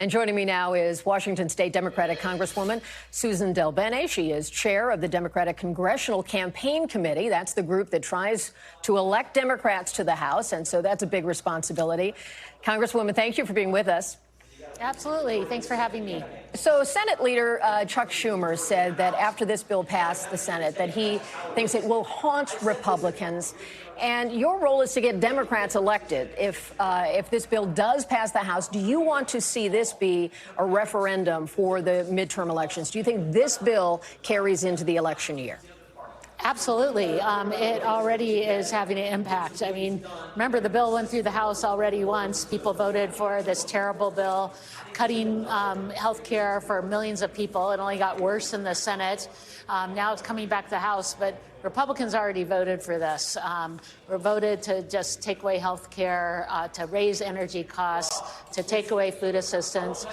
And joining me now is Washington State Democratic Congresswoman Suzan DelBene. She is chair of the Democratic Congressional Campaign Committee. That's the group that tries to elect Democrats to the House, and so that's a big responsibility. Congresswoman, thank you for being with us. Absolutely. Thanks for having me. So Senate Leader Chuck Schumer said that after this bill passed the Senate, that he thinks it will haunt Republicans. And your role is to get Democrats elected. If this bill does pass the House, do you want to see this be a referendum for the midterm elections? Do you think this bill carries into the election year? Absolutely. It already is having an impact. I mean, remember, the bill went through the House already once. People voted for this terrible bill, cutting health care for millions of people. It only got worse in the Senate. Now it's coming back to the House, but Republicans already voted for this. We voted to just take away health care, to raise energy costs, to take away food assistance.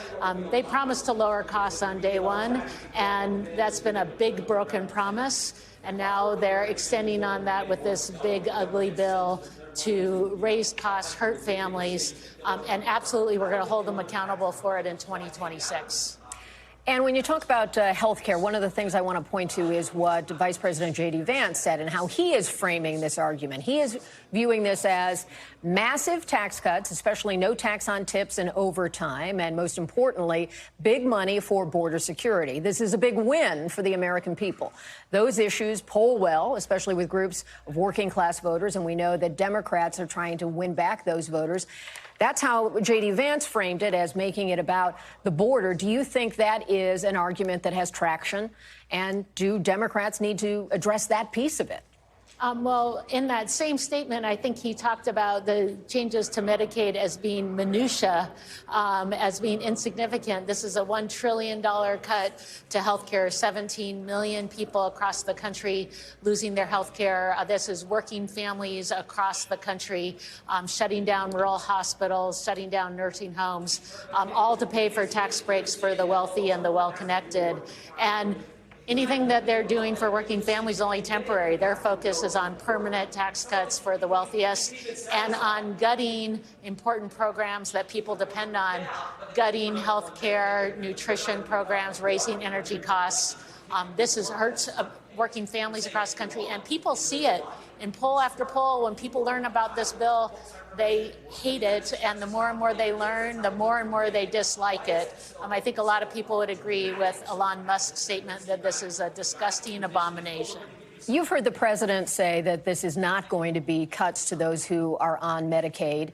They promised to lower costs on day one, and that's been a big broken promise. And now they're extending on that with this big, ugly bill to raise costs, hurt families, and absolutely we're going to hold them accountable for it in 2026. And when you talk about health care, one of the things I want to point to is what Vice President J.D. Vance said and how he is framing this argument. He is viewing this as massive tax cuts, especially no tax on tips and overtime, and most importantly, big money for border security. This is a big win for the American people. Those issues poll well, especially with groups of working class voters, and we know that Democrats are trying to win back those voters. That's how J.D. Vance framed it, as making it about the border. Do you think that is an argument that has traction? And do Democrats need to address that piece of it? Well, in that same statement, I think he talked about the changes to Medicaid as being minutia, as being insignificant. This is a $1 trillion cut to health care, 17 million people across the country losing their health care. This is working families across the country, shutting down rural hospitals, shutting down nursing homes, all to pay for tax breaks for the wealthy and the well-connected. And anything that they're doing for working families is only temporary. Their focus is on permanent tax cuts for the wealthiest and on gutting important programs that people depend on, gutting health care, nutrition programs, raising energy costs. This hurts working families across the country, and people see it in poll after poll. When people learn about this bill, they hate it, and the more and more they learn, the more and more they dislike it. I think a lot of people would agree with Elon Musk's statement that this is a disgusting abomination. You've heard the president say that this is not going to be cuts to those who are on Medicaid.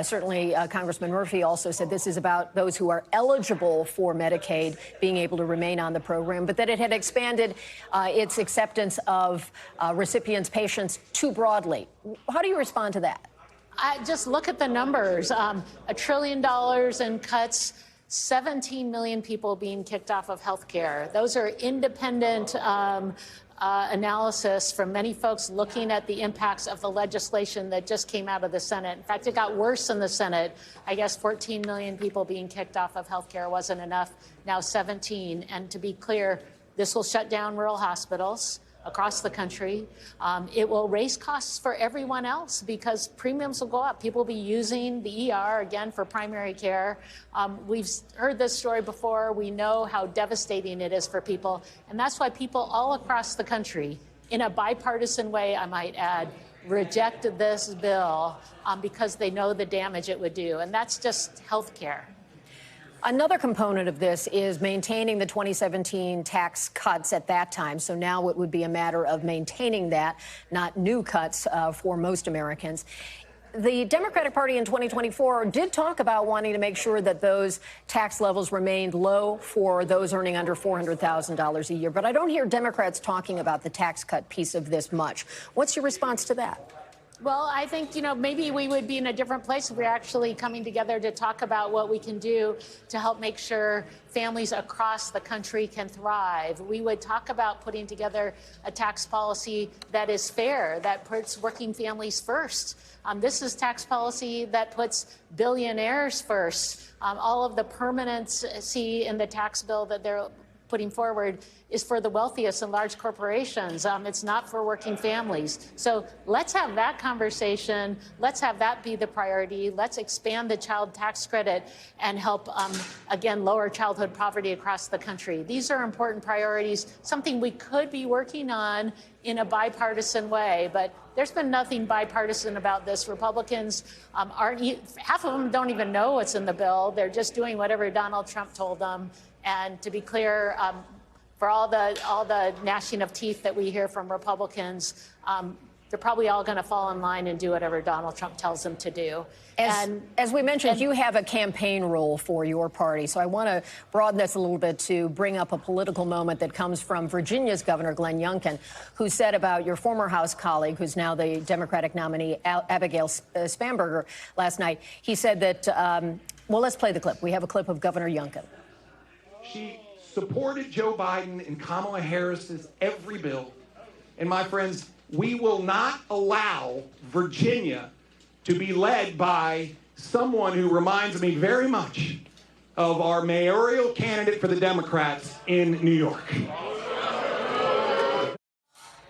Certainly, Congressman Murphy also said this is about those who are eligible for Medicaid being able to remain on the program, but that it had expanded its acceptance of recipients' patients too broadly. How do you respond to that? Just look at the numbers. $1 trillion in cuts, 17 million people being kicked off of health care. Those are independent analysis from many folks looking at the impacts of the legislation that just came out of the Senate. In fact, it got worse in the Senate. I guess 14 million people being kicked off of health care wasn't enough. Now 17. And to be clear, this will shut down rural hospitals across the country. It will raise costs for everyone else because premiums will go up. People will be using the ER again for primary care. We've heard this story before. We know how devastating it is for people. And that's why people all across the country, in a bipartisan way, I might add, reject this bill because they know the damage it would do. And that's just health care. Another component of this is maintaining the 2017 tax cuts at that time. So now it would be a matter of maintaining that, not new cuts for most Americans. The Democratic Party in 2024 did talk about wanting to make sure that those tax levels remained low for those earning under $400,000 a year. But I don't hear Democrats talking about the tax cut piece of this much. What's your response to that? Well, I think, maybe we would be in a different place if we're actually coming together to talk about what we can do to help make sure families across the country can thrive. We would talk about putting together a tax policy that is fair, that puts working families first. This is tax policy that puts billionaires first. All of the permanency in the tax bill that they're putting forward is for the wealthiest and large corporations. It's not for working families. So let's have that conversation. Let's have that be the priority. Let's expand the child tax credit and help, again, lower childhood poverty across the country. These are important priorities, something we could be working on in a bipartisan way, but there's been nothing bipartisan about this. Republicans half of them don't even know what's in the bill. They're just doing whatever Donald Trump told them. And to be clear, for all the gnashing of teeth that we hear from Republicans, they're probably all going to fall in line and do whatever Donald Trump tells them to do. As we mentioned, you have a campaign role for your party. So I want to broaden this a little bit to bring up a political moment that comes from Virginia's Governor Glenn Youngkin, who said about your former House colleague, who's now the Democratic nominee, Abigail Spanberger, last night. He said that, well, let's play the clip. We have a clip of Governor Youngkin. She supported Joe Biden and Kamala Harris's every bill. And my friends, we will not allow Virginia to be led by someone who reminds me very much of our mayoral candidate for the Democrats in New York.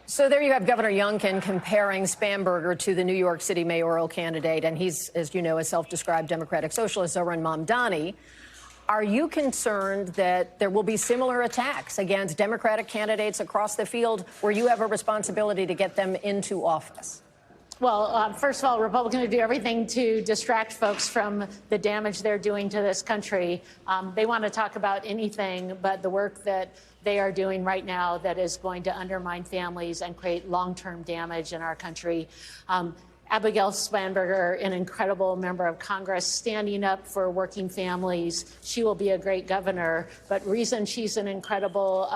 So there you have Governor Youngkin comparing Spanberger to the New York City mayoral candidate. And he's, as you know, a self-described Democratic socialist, Zohran Mamdani. Are you concerned that there will be similar attacks against Democratic candidates across the field where you have a responsibility to get them into office? Well, first of all, Republicans do everything to distract folks from the damage they're doing to this country. They want to talk about anything but the work that they are doing right now that is going to undermine families and create long-term damage in our country. Abigail Spanberger, an incredible member of Congress, standing up for working families. She will be a great governor. But reason she's an incredible,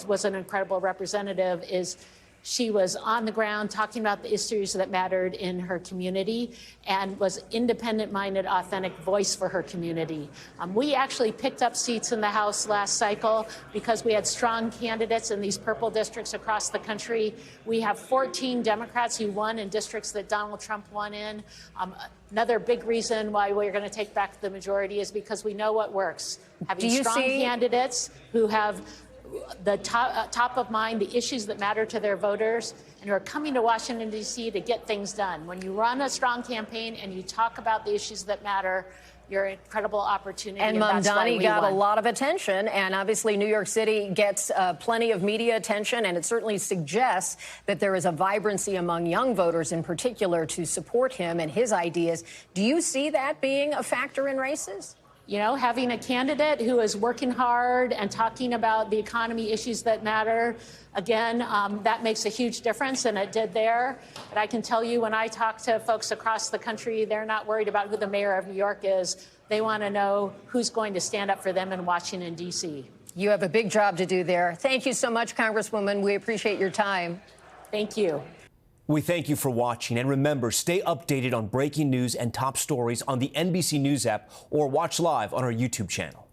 was an incredible representative is she was on the ground talking about the issues that mattered in her community and was independent-minded, authentic voice for her community. We actually picked up seats in the House last cycle because we had strong candidates in these purple districts across the country. We have 14 Democrats who won in districts that Donald Trump won in. Another big reason why we're going to take back the majority is because we know what works. Having strong candidates who have the top of mind, the issues that matter to their voters, and who are coming to Washington, D.C. to get things done. When you run a strong campaign and you talk about the issues that matter, you're an incredible opportunity. And Mamdani got a lot of attention, and obviously New York City gets plenty of media attention, and it certainly suggests that there is a vibrancy among young voters in particular to support him and his ideas. Do you see that being a factor in races? You know, having a candidate who is working hard and talking about the economy issues that matter, again, that makes a huge difference, and it did there. But I can tell you, when I talk to folks across the country, they're not worried about who the mayor of New York is. They want to know who's going to stand up for them in Washington, D.C. You have a big job to do there. Thank you so much, Congresswoman. We appreciate your time. Thank you. We thank you for watching, and remember, stay updated on breaking news and top stories on the NBC News app or watch live on our YouTube channel.